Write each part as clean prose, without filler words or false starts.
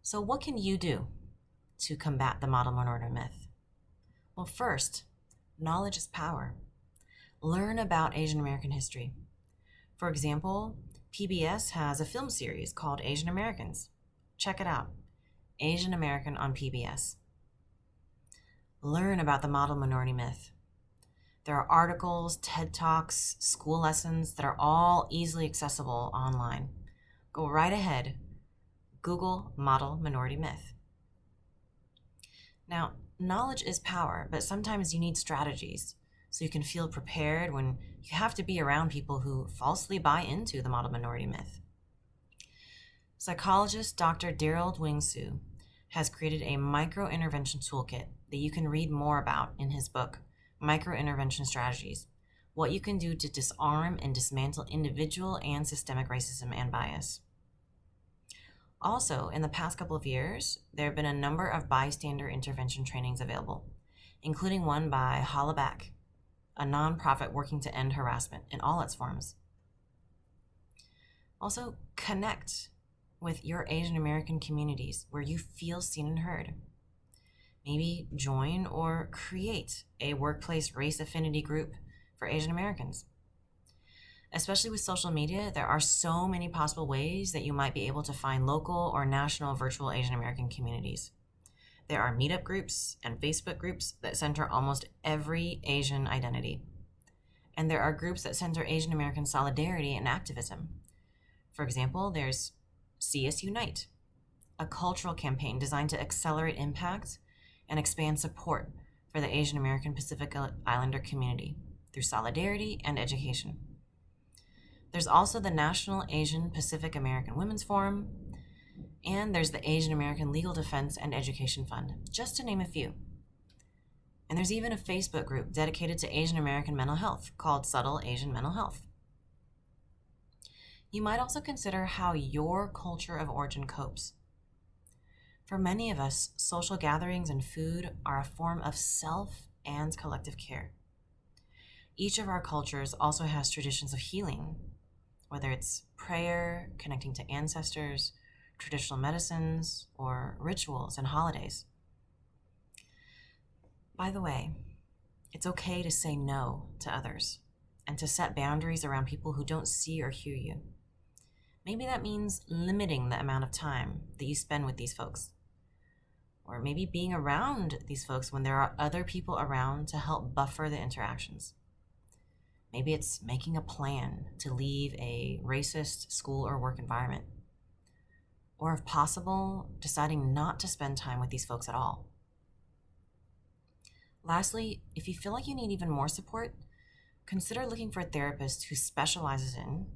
So, what can you do to combat the model minority myth? Well, first, knowledge is power. Learn about Asian American history. For example, PBS has a film series called Asian Americans. Check it out. Asian American on PBS. Learn about the model minority myth. There are articles, TED Talks, school lessons that are all easily accessible online. Go right ahead. Google model minority myth. Now, knowledge is power, but sometimes you need strategies so you can feel prepared when you have to be around people who falsely buy into the model minority myth. Psychologist Dr. Daryl Wing-Soo has created a micro-intervention toolkit that you can read more about in his book, Micro-Intervention Strategies: What You Can Do to Disarm and Dismantle Individual and Systemic Racism and Bias. Also, in the past couple of years, there have been a number of bystander intervention trainings available, including one by Holla Back, a nonprofit working to end harassment in all its forms. Also, connect with your Asian American communities where you feel seen and heard. Maybe join or create a workplace race affinity group for Asian Americans. Especially with social media, there are so many possible ways that you might be able to find local or national virtual Asian American communities. There are meetup groups and Facebook groups that center almost every Asian identity. And there are groups that center Asian American solidarity and activism. For example, there's See Us Unite, a cultural campaign designed to accelerate impact and expand support for the Asian American Pacific Islander community through solidarity and education. There's also the National Asian Pacific American Women's Forum, and there's the Asian American Legal Defense and Education Fund, just to name a few. And there's even a Facebook group dedicated to Asian American mental health called Subtle Asian Mental Health. You might also consider how your culture of origin copes. For many of us, social gatherings and food are a form of self and collective care. Each of our cultures also has traditions of healing, whether it's prayer, connecting to ancestors, traditional medicines, or rituals and holidays. By the way, it's okay to say no to others and to set boundaries around people who don't see or hear you. Maybe that means limiting the amount of time that you spend with these folks, or maybe being around these folks when there are other people around to help buffer the interactions. Maybe it's making a plan to leave a racist school or work environment. Or if possible, deciding not to spend time with these folks at all. Lastly, if you feel like you need even more support, consider looking for a therapist who specializes in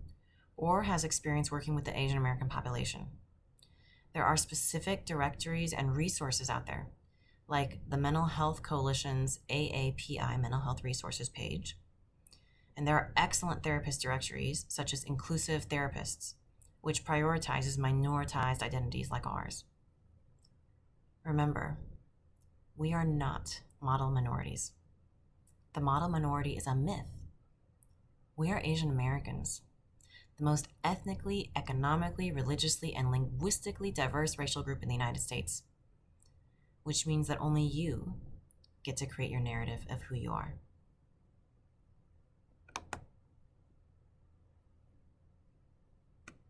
or has experience working with the Asian American population. There are specific directories and resources out there, like the Mental Health Coalition's AAPI Mental Health Resources page. And there are excellent therapist directories, such as Inclusive Therapists, which prioritizes minoritized identities like ours. Remember, we are not model minorities. The model minority is a myth. We are Asian Americans, the most ethnically, economically, religiously, and linguistically diverse racial group in the United States, which means that only you get to create your narrative of who you are.